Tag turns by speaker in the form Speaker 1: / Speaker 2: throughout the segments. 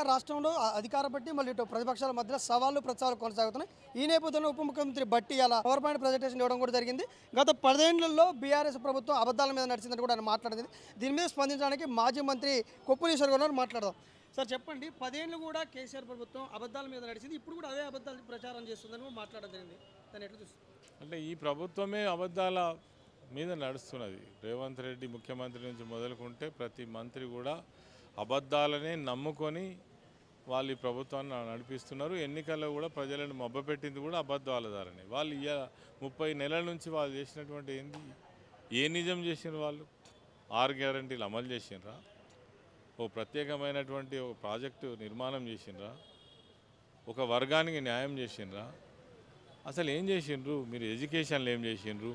Speaker 1: తాజాగా రాష్ట్రంలో అధికార పార్టీ మళ్ళీ ఇటు ప్రతిపక్షాల మధ్య సవాళ్లు ప్రచారాలు కొనసాగుతున్నాయి. ఈ నేపథ్యంలో ఉప ముఖ్యమంత్రి బట్టి అలా పవర్ పాయింట్ ప్రజెంటేషన్ ఇవ్వడం కూడా జరిగింది. గత 10 ఏళ్లలో బీఆర్ఎస్ ప్రభుత్వం అబద్ధాల మీద నడిచిందని కూడా ఆయన మాట్లాడింది. దీని మీద స్పందించడానికి మాజీ మంత్రి కొప్పుల ఈశ్వర్ గారు మాట్లాడదాం. సార్ చెప్పండి, 10 ఏళ్ళు కూడా కేసీఆర్ ప్రభుత్వం అబద్ధాల మీద నడిచింది, ఇప్పుడు కూడా అదే అబద్ధాలు ప్రచారం చేస్తుందని కూడా మాట్లాడడం జరిగింది. దాన్ని ఎట్లా చూస్తుంది?
Speaker 2: అంటే ఈ ప్రభుత్వమే అబద్ధాల మీద నడుస్తున్నది. రేవంత్ రెడ్డి ముఖ్యమంత్రి నుంచి మొదలుకుంటే ప్రతి మంత్రి కూడా అబద్ధాలనే నమ్ముకొని వాళ్ళు ఈ ప్రభుత్వాన్ని నడిపిస్తున్నారు. ఎన్నికల్లో కూడా ప్రజలను మభ్యపెట్టింది కూడా అబద్ధాల ద్వారానే. వాళ్ళు 30 నెలల నుంచి వాళ్ళు చేసినటువంటి ఏంది, ఏ నిజం చేసినారు? వాళ్ళు 6 గ్యారంటీలు అమలు చేసినరా? ఓ ప్రత్యేకమైనటువంటి ఒక ప్రాజెక్టు నిర్మాణం చేసినరా? ఒక వర్గానికి న్యాయం చేసినరా? అసలు ఏం చేసిండ్రు? మీరు ఎడ్యుకేషన్లో ఏం చేసిండ్రు?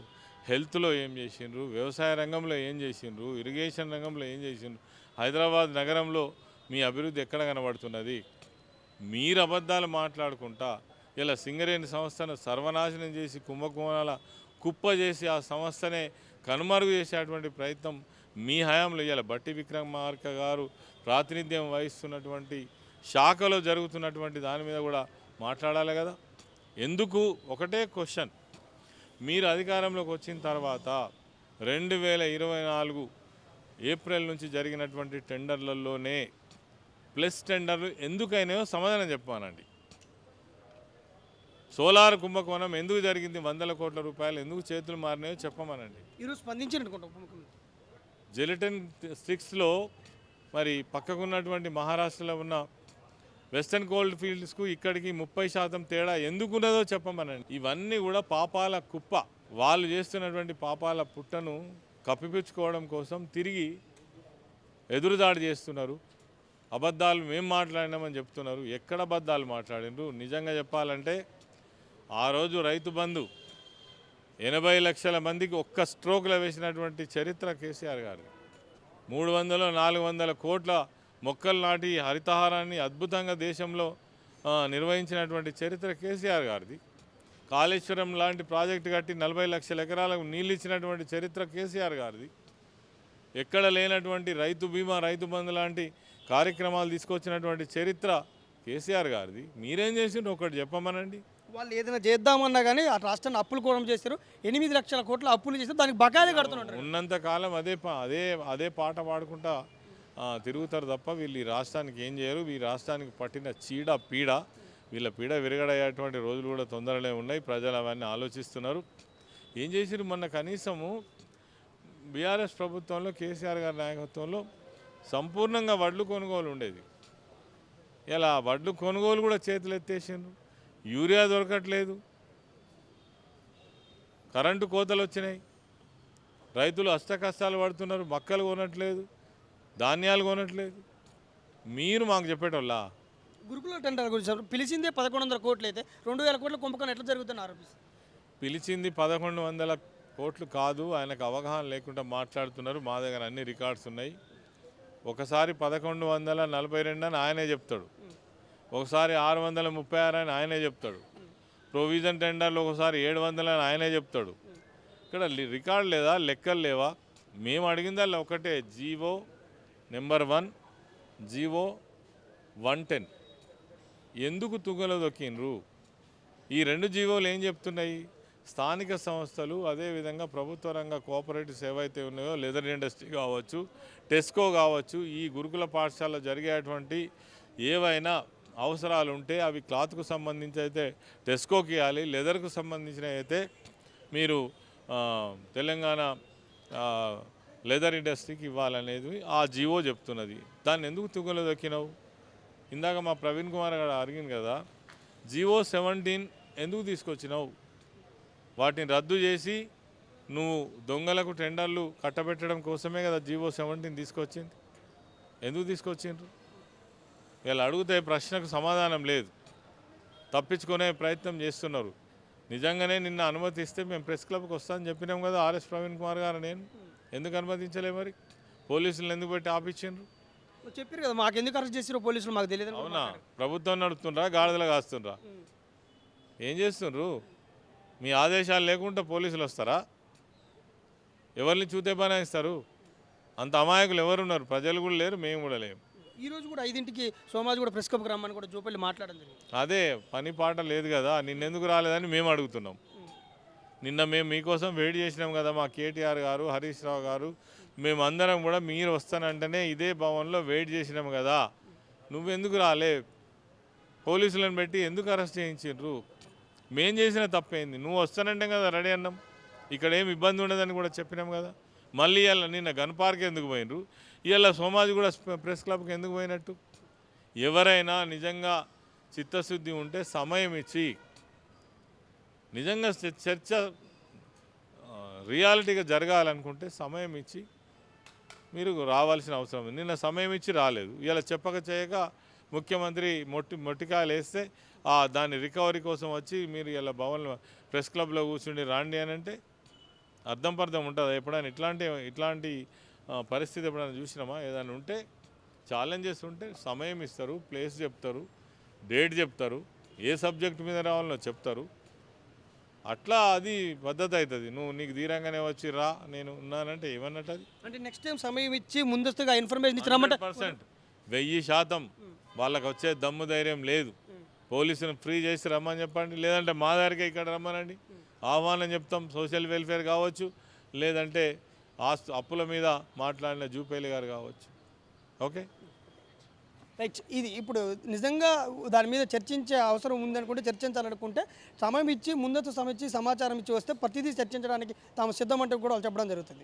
Speaker 2: హెల్త్లో ఏం చేసిండ్రు? వ్యవసాయ రంగంలో ఏం చేసిండ్రు? ఇరిగేషన్ రంగంలో ఏం చేసిండ్రు? హైదరాబాద్ నగరంలో మీ అభివృద్ధి ఎక్కడ కనబడుతున్నది? మీరు అబద్ధాలు మాట్లాడుకుంటా ఇలా సింగరేణి సంస్థను సర్వనాశనం చేసి కుంభకోణాల కుప్ప చేసి ఆ సంస్థనే కనుమరుగు చేసేటువంటి ప్రయత్నం మీ హయాంలో ఇవాళ బట్టి విక్రమార్క గారు ప్రాతినిధ్యం వహిస్తున్నటువంటి శాఖలో జరుగుతున్నటువంటి దాని మీద కూడా మాట్లాడాలి కదా. ఎందుకు? ఒకటే క్వశ్చన్, మీరు అధికారంలోకి వచ్చిన తర్వాత 2024 ఏప్రిల్ నుంచి జరిగినటువంటి టెండర్లలోనే ప్లస్ టెండర్లు ఎందుకైనాయో సమాధానం చెప్పానండి. సోలార్ కుంభకోణం ఎందుకు జరిగింది? 100 కోట్ల రూపాయలు ఎందుకు చేతులు మారినాయో చెప్పమనండి.
Speaker 1: ఈరోజు స్పందించినట్టుకుంటా ఉప ముఖ్యమంత్రి.
Speaker 2: జెలిటన్ 6లో మరి పక్కకున్నటువంటి మహారాష్ట్రలో ఉన్న వెస్టర్న్ కోల్డ్ ఫీల్డ్స్కు ఇక్కడికి 30% తేడా ఎందుకున్నదో చెప్పమనండి. ఇవన్నీ కూడా పాపాల కుప్ప. వాళ్ళు చేస్తున్నటువంటి పాపాల పుట్టను కప్పిపుచ్చుకోవడం కోసం తిరిగి ఎదురుదాడి చేస్తున్నారు. అబద్ధాలు మేము మాట్లాడినామని చెప్తున్నారు. ఎక్కడ అబద్ధాలు మాట్లాడినరు? నిజంగా చెప్పాలంటే ఆ రోజు రైతు బంధు 80 లక్షల మందికి ఒక్క స్ట్రోక్లో వేసినటువంటి చరిత్ర కేసీఆర్ గారు. 300-400 కోట్ల మొక్కలు నాటి హరితహారాన్ని అద్భుతంగా దేశంలో నిర్వహించినటువంటి చరిత్ర కేసీఆర్ గారిది. కాళేశ్వరం లాంటి ప్రాజెక్టు కట్టి 40 లక్షల ఎకరాలకు నీళ్ళు ఇచ్చినటువంటి చరిత్ర కేసీఆర్ గారిది. ఎక్కడ లేనటువంటి రైతు బీమా, రైతు బంధు లాంటి కార్యక్రమాలు తీసుకొచ్చినటువంటి చరిత్ర కేసీఆర్ గారిది. మీరేం చేసిండ్రు ఒకటి చెప్పమనండి.
Speaker 1: వాళ్ళు ఏదైనా చేద్దామన్నా కానీ ఆ రాష్ట్రాన్ని అప్పులు కూడా చేశారు. 8 లక్షల కోట్ల అప్పులు చేస్తారు, దానికి బకాయిలు కడుతున్నారు.
Speaker 2: ఉన్నంతకాలం అదే పాట పాడుకుంటా తిరుగుతారు తప్ప వీళ్ళు ఈ రాష్ట్రానికి ఏం చేయరు. ఈ రాష్ట్రానికి పట్టిన చీడ పీడ, వీళ్ళ పీడ విరగడయ్యేటువంటి రోజులు కూడా తొందరలో ఉన్నాయి. ప్రజలు అవన్నీ ఆలోచిస్తున్నారు. ఏం చేసిరు? మొన్న కనీసము బీఆర్ఎస్ ప్రభుత్వంలో కేసీఆర్ గారి నాయకత్వంలో సంపూర్ణంగా వడ్లు కొనుగోలు ఉండేది. ఇలా వడ్లు కొనుగోలు కూడా చేతులు ఎత్తేసిండ్రు. యూరియా దొరకట్లేదు, కరెంటు కోతలు వచ్చినాయి, రైతులు అష్టకష్టాలు పడుతున్నారు, మొక్కలు కొనట్లేదు, ధాన్యాలు కొనట్లేదు. మీరు మాకు చెప్పేటోళ్ళా?
Speaker 1: గురుకుల టెండర్ గురించి పిలిచిందే 1100 కోట్లు అయితే 2000 కోట్ల కుంభకోణం ఎట్లా జరుగుతుందని ఆరోపిస్తారు.
Speaker 2: పిలిచింది 1100 కోట్లు కాదు, ఆయనకు అవగాహన లేకుండా మాట్లాడుతున్నారు. మా దగ్గర అన్ని రికార్డ్స్ ఉన్నాయి. ఒకసారి 1142 అని ఆయనే చెప్తాడు, ఒకసారి 636 అని ఆయనే చెప్తాడు, ప్రొవిజన్ టెండర్లు ఒకసారి 700 అని ఆయనే చెప్తాడు. ఇక్కడ రికార్డు లేదా? లెక్కలు లేవా? మేము అడిగిందల్లా ఒకటే, జీవో నెంబర్ 1, జీవో 110 ఎందుకు తుంగలో దొక్కిండ్రు? ఈ 2 జీవోలు ఏం చెప్తున్నాయి? స్థానిక సంస్థలు అదేవిధంగా ప్రభుత్వ రంగ కోఆపరేటివ్స్ ఏవైతే ఉన్నాయో, లెదర్ ఇండస్ట్రీ కావచ్చు, టెస్కో కావచ్చు, ఈ గురుకుల పాఠశాలలో జరిగేటువంటి ఏవైనా అవసరాలు ఉంటే అవి క్లాత్కు సంబంధించి అయితే టెస్కోకి ఇవ్వాలి, లెదర్కు సంబంధించిన అయితే మీరు తెలంగాణ లెదర్ ఇండస్ట్రీకి ఇవ్వాలనేది ఆ జీవో చెప్తున్నది. దాన్ని ఎందుకు తుంగలో దొక్కినావు? ఇందాక మా ప్రవీణ్ కుమార్ గారు అడిగింది కదా, జీవో 17 ఎందుకు తీసుకొచ్చినావు? వాటిని రద్దు చేసి నువ్వు దొంగలకు టెండర్లు కట్టబెట్టడం కోసమే కదా జీవో 17 తీసుకొచ్చింది. ఎందుకు తీసుకొచ్చిండ్రు? వీళ్ళు అడిగితే ప్రశ్నకు సమాధానం లేదు, తప్పించుకునే ప్రయత్నం చేస్తున్నారు. నిజంగానే నిన్న అనుమతిస్తే మేము ప్రెస్ క్లబ్కి వస్తామని చెప్పినాం కదా ఆర్ఎస్ ప్రవీణ్ కుమార్ గారు. నేను ఎందుకు అనుమతించలే? మరి పోలీసులు ఎందుకు పెట్టి ఆపించిండ్రు?
Speaker 1: చెప్పారు కదా, మాకు ఎందుకు అరెస్ట్ చేసిరో పోలీసులు మాకు తెలియదు.
Speaker 2: అవునా? ప్రభుత్వం నడుపుతుండ్రా, గాడిదలు కాస్తుండ్రా? ఏం చేస్తుండ్రు? మీ ఆదేశాలు లేకుండా పోలీసులు వస్తారా? ఎవరిని చూతే బనాయిస్తారు? అంత అమాయకులు ఎవరున్నారు? ప్రజలు కూడా లేరు, మేము కూడా లేము.
Speaker 1: ఈ రోజు కూడా 5ంటికి సోమాజి కూడా ప్రెస్ క్లబ్కి రమ్మని కూడా జూపల్లి మాట్లాడడం జరిగింది.
Speaker 2: అదే పని పాట లేదు కదా, నిన్నెందుకు రాలేదని మేము అడుగుతున్నాం. నిన్న మేము మీకోసం వెయిట్ చేసినాం కదా, మా కేటీఆర్ గారు, హరీష్ రావు గారు, మేమందరం కూడా మీరు వస్తానంటేనే ఇదే భవన్లో వెయిట్ చేసినాం కదా, నువ్వెందుకు రాలే? పోలీసులను పెట్టి ఎందుకు అరెస్ట్ చేయించిండ్రు? మేం చేసిన తప్పేంది? నువ్వు వస్తానంటే కదా రెడీ అన్నాం, ఇక్కడ ఏం ఇబ్బంది ఉండదని కూడా చెప్పినాం కదా. మళ్ళీ ఇవాళ నిన్న గన్ పార్క్ ఎందుకు పోయినరు? ఇవాళ సోమాజి కూడా ప్రెస్ క్లబ్కి ఎందుకు పోయినట్టు? ఎవరైనా నిజంగా చిత్తశుద్ధి ఉంటే సమయం ఇచ్చి నిజంగా చర్చ రియాలిటీగా జరగాలనుకుంటే సమయం ఇచ్చి మీరు రావాల్సిన అవసరం ఉంది. నిన్న సమయం ఇచ్చి రాలేదు, ఇలా చెప్పక చేయక ముఖ్యమంత్రి మొట్టికాయలు వేస్తే దాని రికవరీ కోసం వచ్చి మీరు ఇలా భవన్ ప్రెస్ క్లబ్లో కూర్చుండి రాండి అని అంటే అర్థం పర్థం ఉంటుందా? ఎప్పుడైనా ఇట్లాంటి పరిస్థితి ఎప్పుడైనా చూసినామా? ఏదైనా ఉంటే ఛాలెంజెస్ ఉంటే సమయం ఇస్తారు, ప్లేస్ చెప్తారు, డేట్ చెప్తారు, ఏ సబ్జెక్ట్ మీద రావాలనో చెప్తారు. అట్లా అది పద్ధతి అవుతుంది. నీకు ధీరంగానే వచ్చి రా, నేను ఉన్నానంటే ఏమన్నట్టు అది?
Speaker 1: అంటే నెక్స్ట్ టైం సమయం ఇచ్చి ముందస్తుగా ఇన్ఫర్మేషన్ ఇచ్చి రమ్మంటే
Speaker 2: 100% వాళ్ళకి వచ్చే దమ్ము ధైర్యం లేదు. పోలీసులను ఫ్రీ చేసి రమ్మని చెప్పండి, లేదంటే మా దగ్గరికి ఇక్కడ రమ్మనండి, ఆహ్వానం చెప్తాం. సోషల్ వెల్ఫేర్ కావచ్చు, లేదంటే అప్పుల మీద మాట్లాడిన జూపల్లి గారు కావచ్చు. Okay
Speaker 1: right. ఇది ఇప్పుడు నిజంగా దాని మీద చర్చించే అవసరం ఉందనుకుంటే, చర్చించాలనుకుంటే సమయం ఇచ్చి ముందస్తు సమయం ఇచ్చి సమాచారం ఇచ్చి వస్తే ప్రతిదీ చర్చించడానికి తాము సిద్ధమంటూ కూడా వాళ్ళు చెప్పడం జరుగుతుంది.